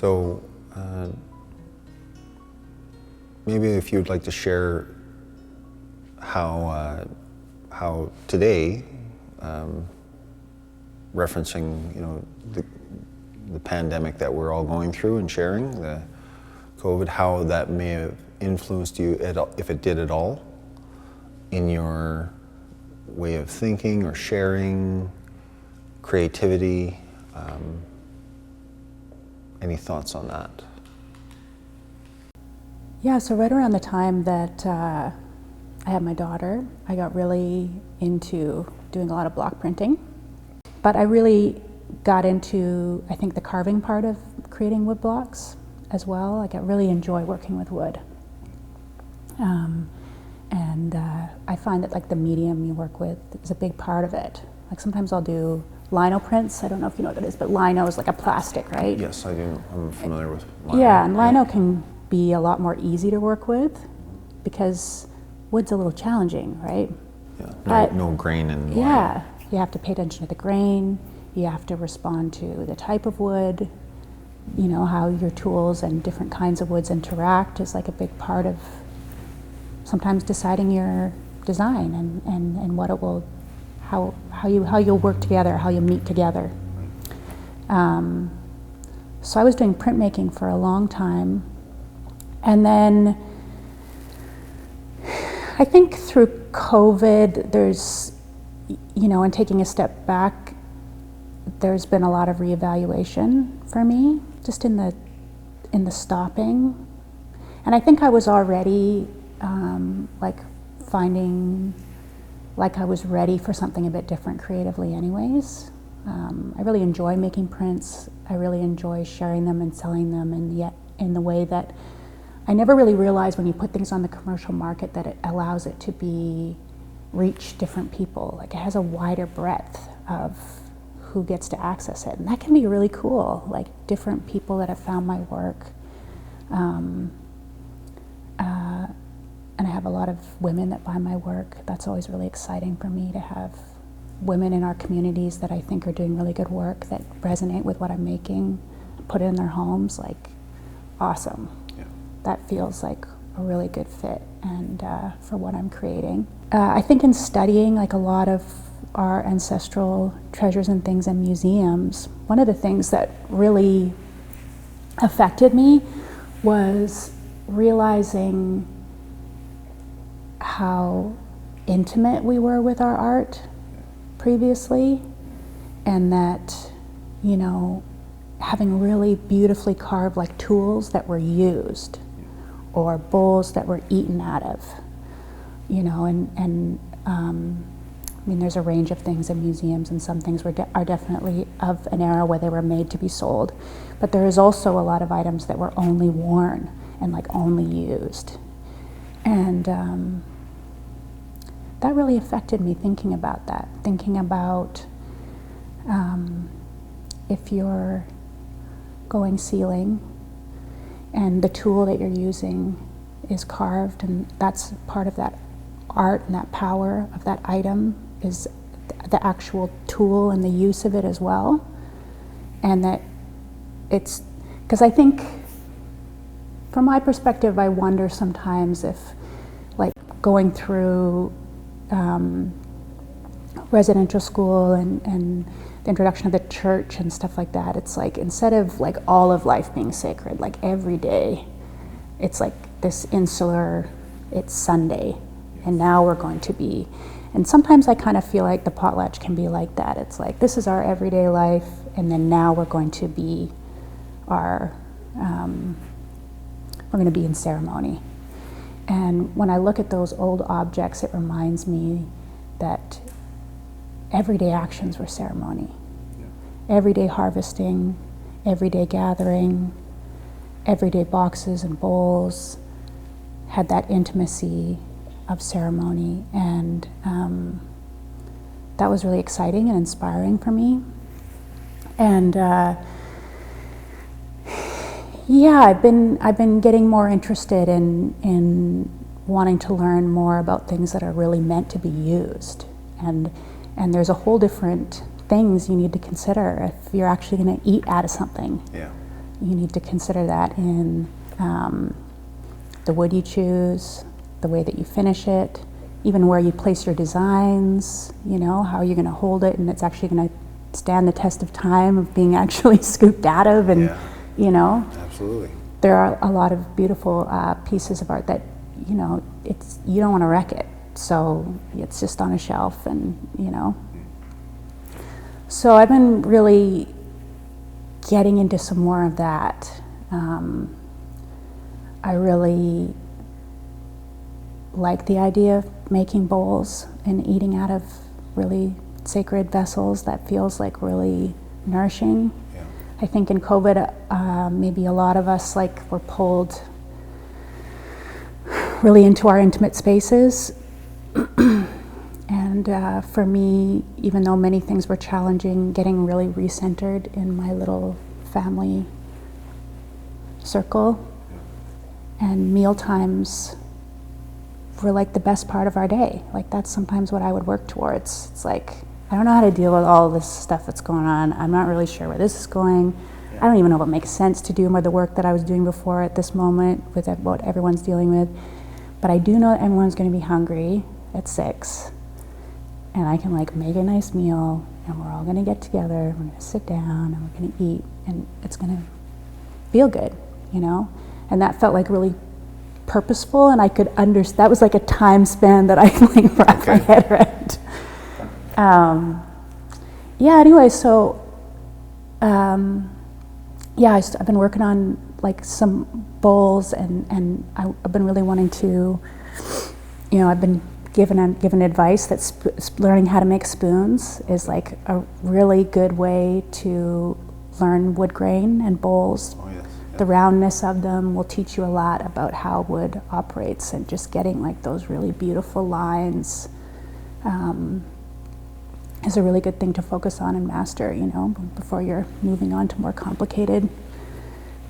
So maybe if you'd like to share how today, referencing the pandemic that we're all going through and sharing, the COVID, how that may have influenced you, if it did at all, in your way of thinking or sharing, creativity. Any thoughts on that? Yeah, so right around the time that I had my daughter, I got really into doing a lot of block printing. But I really got into, I think, the carving part of creating wood blocks as well. Like, I really enjoy working with wood. And I find that, like, the medium you work with is a big part of it. Like, sometimes I'll do lino prints. I don't know if you know what that is, but lino is like a plastic, right? Yes, I do. I'm familiar with lino. Yeah, and lino can be a lot more easy to work with because wood's a little challenging, right? Yeah, no grain in lino. Yeah, you have to pay attention to the grain. You have to respond to the type of wood. You know, how your tools and different kinds of woods interact is like a big part of sometimes deciding your design and what it will, how you'll work together, how you'll meet together. So I was doing printmaking for a long time, and then I think through COVID, there's, and taking a step back, there's been a lot of reevaluation for me, just in the stopping. And I think I was already finding like I was ready for something a bit different creatively anyways. I really enjoy making prints. I really enjoy sharing them and selling them, and yet in the way that I never really realized when you put things on the commercial market that it allows it to reach different people. Like, it has a wider breadth of who gets to access it, and that can be really cool. Like, different people that have found my work. And I have a lot of women that buy my work. That's always really exciting for me, to have women in our communities that I think are doing really good work, that resonate with what I'm making, put it in their homes. Like, awesome. Yeah. That feels like a really good fit and for what I'm creating. I think in studying like a lot of our ancestral treasures and things in museums, one of the things that really affected me was realizing how intimate we were with our art previously, and that, having really beautifully carved like tools that were used, or bowls that were eaten out of, there's a range of things in museums, and some things are definitely of an era where they were made to be sold, but there is also a lot of items that were only worn and like only used. And that really affected me, thinking about that, if you're going ceiling and the tool that you're using is carved, and that's part of that art and that power of that item is the actual tool and the use of it as well. And that it's, because I think from my perspective, I wonder sometimes if, like, going through residential school and the introduction of the church and stuff like that, it's like, instead of like all of life being sacred, like every day, it's like this insular, it's Sunday, and now we're going to be, and sometimes I kind of feel like the potlatch can be like that. It's like, this is our everyday life, and then now we're going to be we're going to be in ceremony. And when I look at those old objects, it reminds me that everyday actions were ceremony. Yeah. Everyday harvesting, everyday gathering, everyday boxes and bowls had that intimacy of ceremony. And that was really exciting and inspiring for me. And I've been getting more interested in wanting to learn more about things that are really meant to be used, and there's a whole different things you need to consider if you're actually going to eat out of something. Yeah. you need to consider that in the wood you choose, the way that you finish it, even where you place your designs, you know, how you're going to hold it, and it's actually going to stand the test of time of being actually scooped out of, and Yeah. you know, Absolutely. there are a lot of beautiful pieces of art that, you know, you don't want to wreck it, so it's just on a shelf, and you know. So I've been really getting into some more of that. I really like the idea of making bowls and eating out of really sacred vessels. That feels like really nourishing. Yeah. I think in COVID, maybe a lot of us were pulled really into our intimate spaces. And for me, even though many things were challenging, getting really recentered in my little family circle, and meal times were like the best part of our day. Like, that's sometimes what I would work towards. It's like, I don't know how to deal with all this stuff that's going on. I'm not really sure where this is going. I don't even know if it makes sense to do more of the work that I was doing before at this moment with what everyone's dealing with. But I do know that everyone's going to be hungry at 6. And I can make a nice meal, and we're all going to get together, we're going to sit down, and we're going to eat, and it's going to feel good, you know? And that felt really purposeful, and I could understand. That was like a time span that I could wrap my head around. Yeah, anyway, so yeah, I've been working on some bowls, and I've been really wanting to, you know, I've been given advice that learning how to make spoons is a really good way to learn wood grain and bowls. Oh, yes. Yeah. The roundness of them will teach you a lot about how wood operates, and just getting those really beautiful lines is a really good thing to focus on and master, you know, before you're moving on to more complicated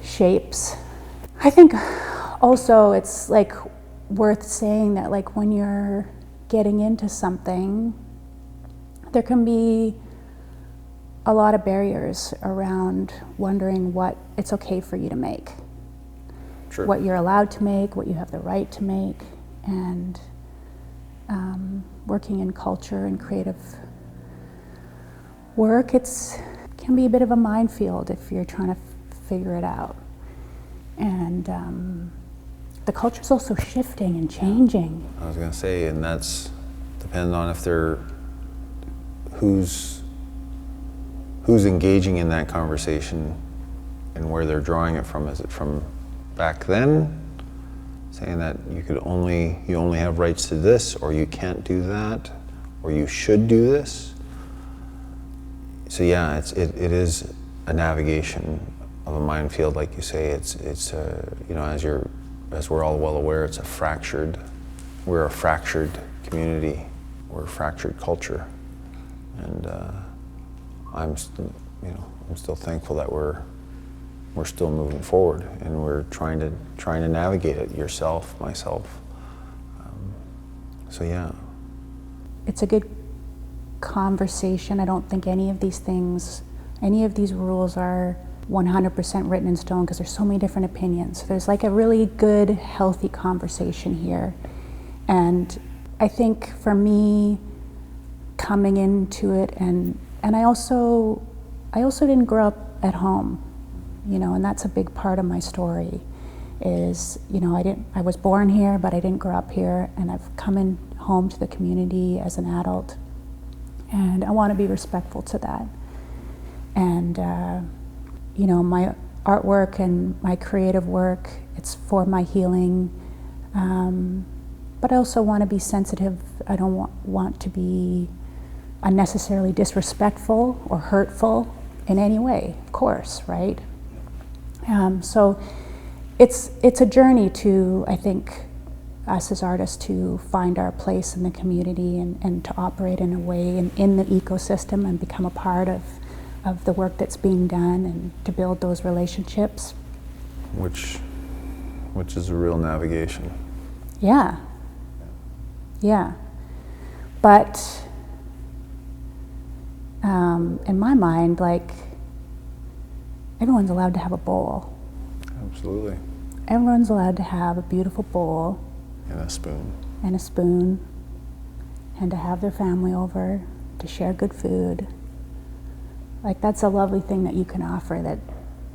shapes. I think also it's worth saying that when you're getting into something, there can be a lot of barriers around wondering what it's okay for you to make. Sure. What you're allowed to make, what you have the right to make, and working in culture and creative work, can be a bit of a minefield if you're trying to figure it out. And the culture's also shifting and changing. I was going to say, and that's depending on if they're who's engaging in that conversation and where they're drawing it from. Is it from back then, saying that you only have rights to this, or you can't do that, or you should do this? So yeah, it is a navigation of a minefield, like you say. It's you know, as we're all well aware, we're a fractured community, we're a fractured culture, and I'm still thankful that we're still moving forward, and we're trying to navigate it, yourself, myself. So yeah, it's a good conversation. I don't think any of these rules are 100% written in stone, because there's so many different opinions. There's a really good, healthy conversation here. And I think for me, coming into it, and I also didn't grow up at home, you know, and that's a big part of my story. Is, you know, I was born here, but I didn't grow up here, and I've come in home to the community as an adult, and I want to be respectful to that. And you know, my artwork and my creative work, it's for my healing, but I also want to be sensitive. I don't want to be unnecessarily disrespectful or hurtful in any way, of course, right? So it's a journey to, I think, us as artists to find our place in the community, and to operate in a way in the ecosystem and become a part of the work that's being done, and to build those relationships. which is a real navigation. Yeah. Yeah. But in my mind, everyone's allowed to have a bowl. Absolutely. Everyone's allowed to have a beautiful bowl And a spoon. and a spoon, and to have their family over, to share good food. Like, that's a lovely thing that you can offer that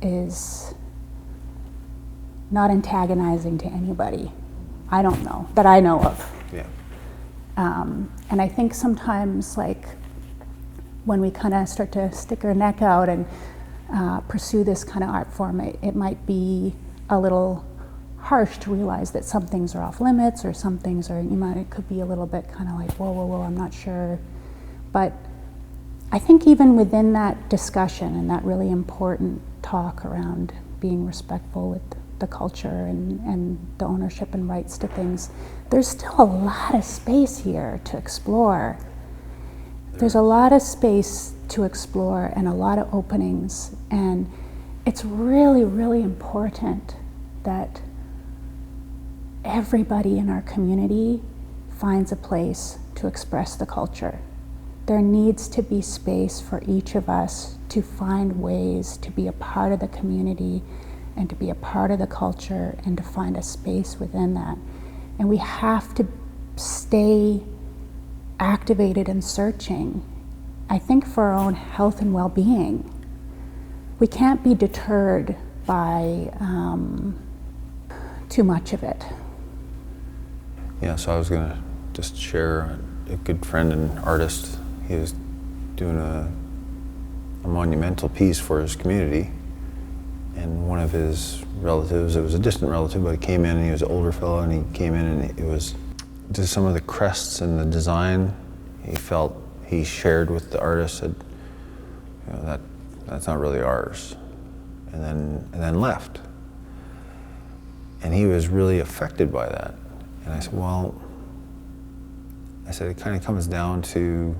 is not antagonizing to anybody. I don't know, that I know of. Yeah. And I think sometimes, like, when we kind of start to stick our neck out and pursue this kind of art form, it might be a little harsh to realize that some things are off limits, or some things are, it could be a little bit kind of like, whoa, I'm not sure. But I think even within that discussion and that really important talk around being respectful with the culture and the ownership and rights to things, there's still a lot of space here to explore. There's a lot of space to explore and a lot of openings, and it's really, really important that everybody in our community finds a place to express the culture. There needs to be space for each of us to find ways to be a part of the community and to be a part of the culture and to find a space within that. And we have to stay activated and searching, I think, for our own health and well-being. We can't be deterred by too much of it. Yeah, so I was gonna just share a good friend and artist. He was doing a monumental piece for his community, and one of his relatives, it was a distant relative, but he came in and he was an older fellow, and he came in and it was just some of the crests and the design he felt he shared with the artist, said, that's not really ours, and then left. And he was really affected by that. And I said, it kind of comes down to,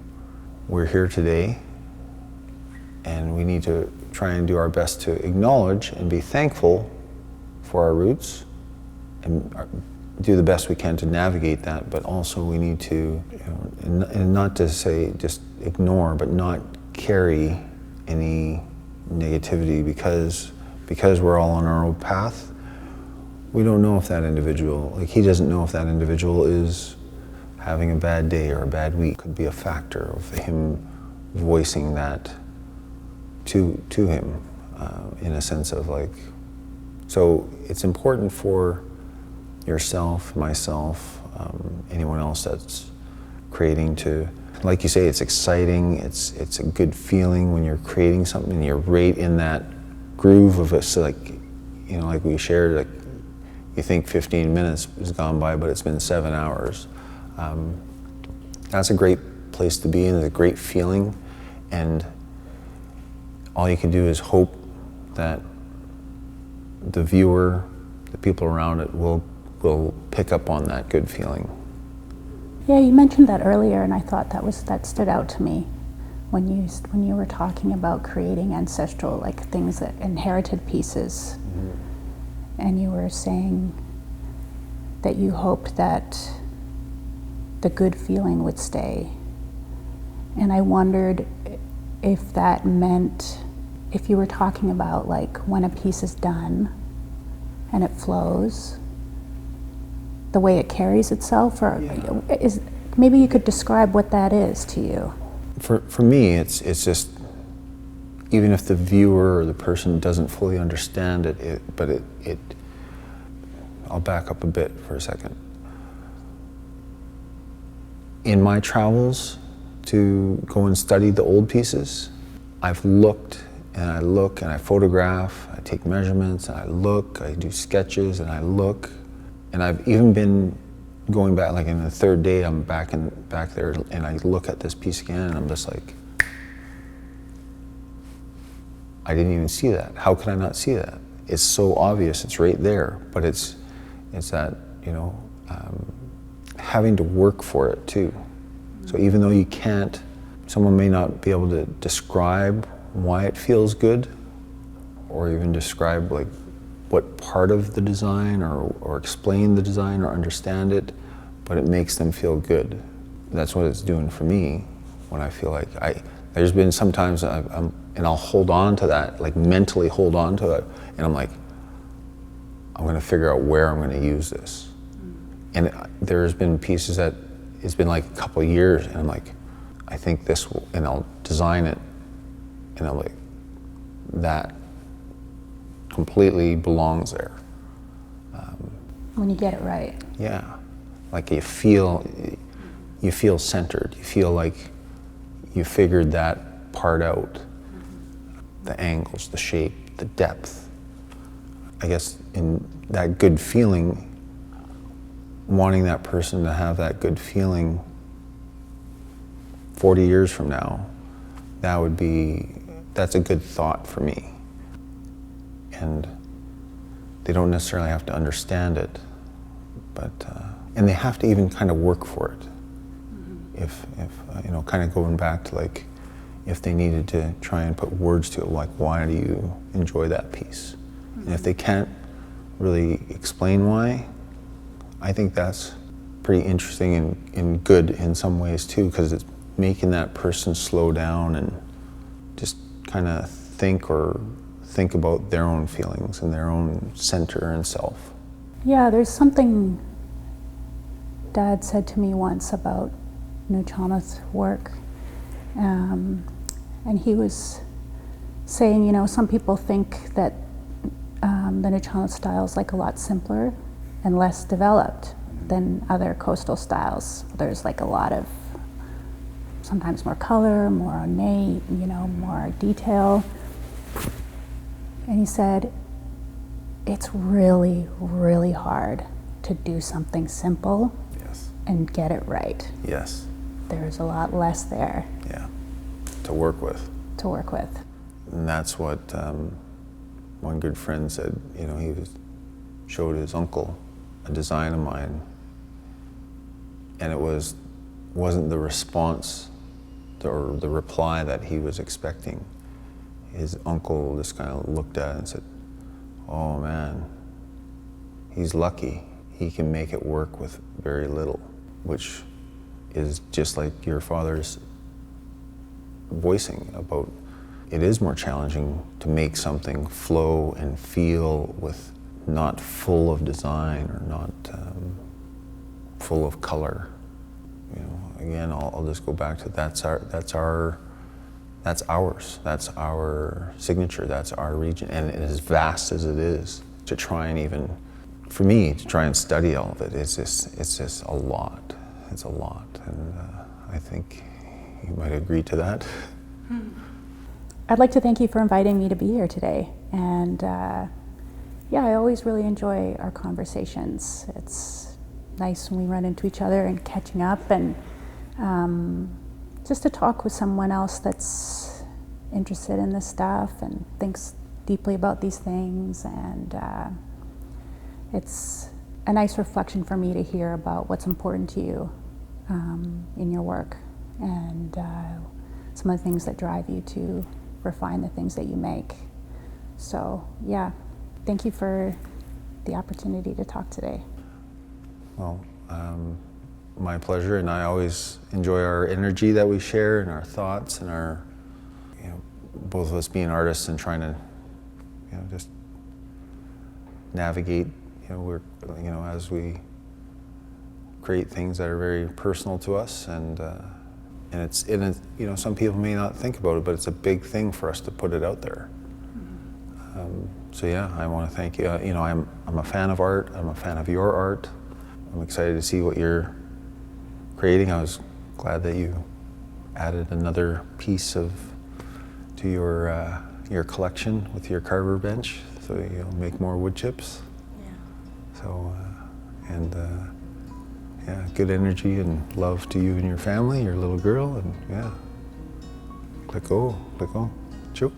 we're here today, and we need to try and do our best to acknowledge and be thankful for our roots and do the best we can to navigate that, but also we need to, and not to say just ignore, but not carry any negativity because we're all on our own path. We don't know if that individual, like he doesn't know if that individual is having a bad day or a bad week. Could be a factor of him voicing that to him in a sense of like, so it's important for yourself, myself, anyone else that's creating to, like you say, it's exciting, it's a good feeling when you're creating something and you're right in that groove of it. So like, like we shared, like you think 15 minutes has gone by, but it's been 7 hours. That's a great place to be in, it's a great feeling, and all you can do is hope that the viewer, the people around it will pick up on that good feeling. Yeah, you mentioned that earlier, and I thought that stood out to me when you were talking about creating ancestral, like things that inherited pieces. Mm-hmm. And you were saying that you hoped that the good feeling would stay. And I wondered if that meant, if you were talking about like when a piece is done and it flows, the way it carries itself, or maybe you could describe what that is to you. For me, it's just, even if the viewer or the person doesn't fully understand it, I'll back up a bit for a second. In my travels to go and study the old pieces, I've looked and I look and I photograph, I take measurements, and I look, I do sketches and I look, and I've even been going back, like in the third day, I'm back there and I look at this piece again and I'm just like, I didn't even see that. How could I not see that? It's so obvious, it's right there, but it's that, having to work for it too. So even though you can't, someone may not be able to describe why it feels good, or even describe like what part of the design or explain the design or understand it, but it makes them feel good. That's what it's doing for me when I feel like There's been sometimes and I'll hold on to that, like mentally hold on to it, and I'm like, I'm going to figure out where I'm going to use this. And there's been pieces that it's been like a couple of years, and I'm like, I think this will, and I'll design it, and I'm like, that completely belongs there. When you get it right. Yeah, like you feel centered. You feel like you figured that part out. The angles, the shape, the depth. I guess in that good feeling, wanting that person to have that good feeling 40 years from now, that's a good thought for me. And they don't necessarily have to understand it, but, and they have to even kind of work for it. If kind of going back to like, if they needed to try and put words to it, like, why do you enjoy that piece? And if they can't really explain why, I think that's pretty interesting and good in some ways too, because it's making that person slow down and just kind of think about their own feelings and their own center and self. Yeah, there's something Dad said to me once about Nujama's work, and he was saying, some people think that the Nujama style is like a lot simpler and less developed than other coastal styles. There's like a lot of sometimes more color, more ornate, more detail. And he said, it's really, really hard to do something simple and get it right. Yes. There's a lot less there. Yeah, to work with. And that's what one good friend said. He showed his uncle a design of mine, and it wasn't the response or the reply that he was expecting. His uncle just kind of looked at it and said, "Oh man, he's lucky. He can make it work with very little," which is just like your father's voicing about it is more challenging to make something flow and feel with not full of design or not full of color. Again, I'll just go back to that's ours. That's our signature. That's our region. And as vast as it is, to try and even, for me, to try and study all of it, it's just a lot. It's a lot, and I think you might agree to that. I'd like to thank you for inviting me to be here today. And I always really enjoy our conversations. It's nice when we run into each other and catching up, and just to talk with someone else that's interested in this stuff and thinks deeply about these things. And it's a nice reflection for me to hear about what's important to you in your work, and some of the things that drive you to refine the things that you make. So thank you for the opportunity to talk today. Well, my pleasure, and I always enjoy our energy that we share and our thoughts and our, both of us being artists and trying to, just navigate, as we create things that are very personal to us, and it's some people may not think about it, but it's a big thing for us to put it out there. I want to thank you. I'm a fan of art. I'm a fan of your art. I'm excited to see what you're creating. I was glad that you added another piece to your collection with your Carver bench, so you'll make more wood chips. Yeah. So, good energy and love to you and your family, your little girl, and Tla-o-qui-aht. Choo.